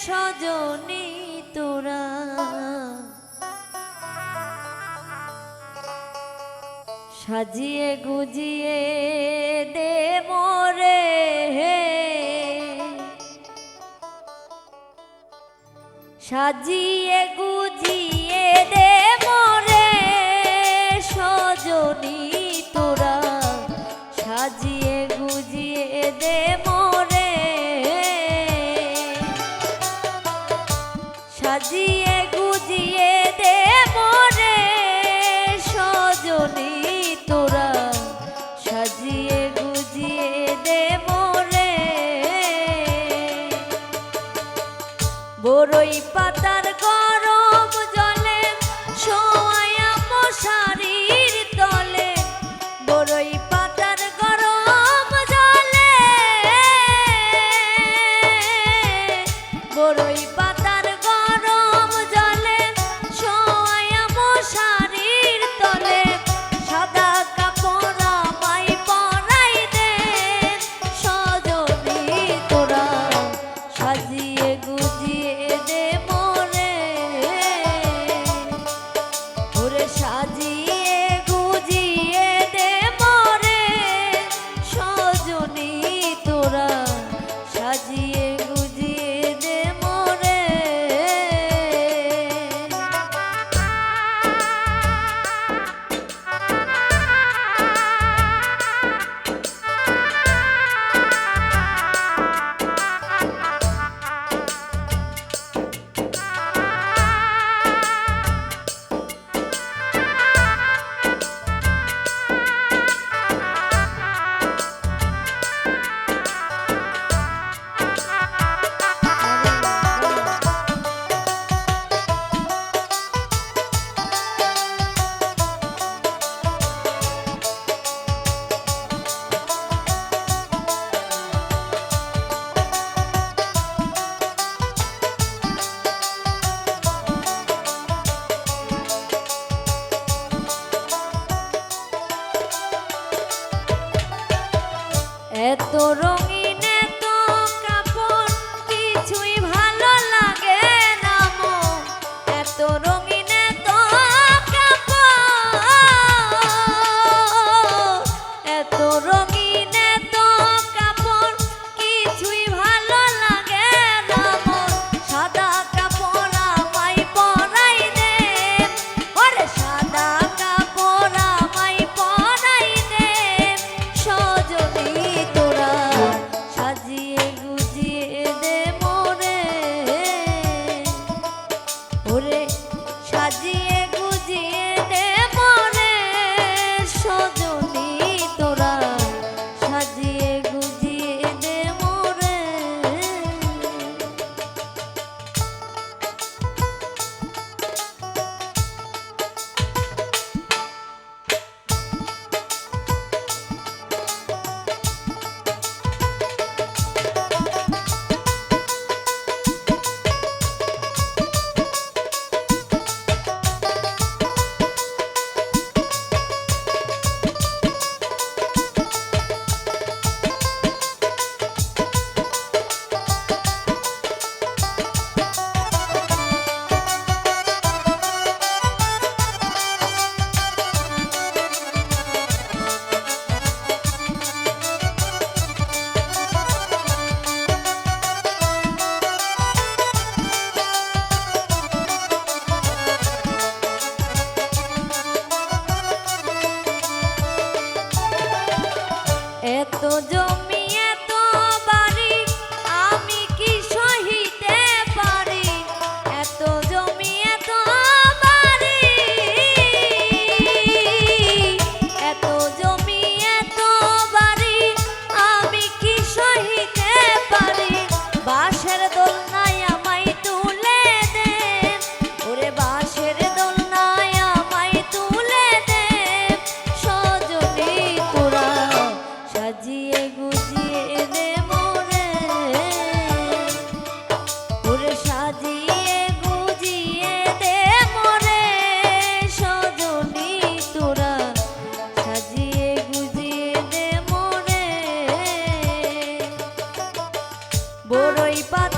সজনী তোরা সাজিয়ে গুজিয়ে দে মোরে সাজিয়ে গুজিয়ে দে মোরে সজনী তোরা সাজিয়ে গুজিয়ে দে মোরে সাজিয়ে গুজিয়ে দে মোরে সজনী তোরা সাজিয়ে গুজিয়ে দে মোরে বড়ই পাতার গরম জলে শোয়া মশারির তলে বড়ই পাতার গরম জলে বড়ই পাতার গরম জলে শোয়া মশারির তলে সাদা কাপড় আমায় পরাই দে সজনী তোরা সাজিয়ে গুজিয়ে দে মোরে ওরে সাজিয়ে গুজিয়ে দে মোরে সজনী তোরা সাজিয়ে গুজিয়ে দে মোরে এত রঙিন এত কাপড় কিছুই ভালো লাগে না মো এত রঙিন এত কাপড় এত রঙিন এত কাপড় কিছুই ভালো লাগে না মো সাদা কাপড় আমায় পরাই দে ওরে সাদা কাপড় আমায় পরাই দে সজনী তোরা সাজিয়ে গুজিয়ে দে মোরে ওরে সাজিয়ে গুজিয়ে দে মোরে সজনী তোরা সাজিয়ে গুজিয়ে দে মোরে এত জমি এত বাড়ি আমি কি সহিতে পারি এত জমি এত বাড়ি এত জমি এত বাড়ি আমি কি সহিতে পারি বাঁশের দোলনায় আমায় তুলে দে ওরে বাঁশের দোলনায় আমায় তুলে দে সজনী তোরা সাজিয়ে গুজিয়ে দে মোরে ওরে সাজিয়ে গুজিয়ে দে মোরে সজনী তোরা সাজিয়ে গুজিয়ে দে মোরে বড়ই পাতা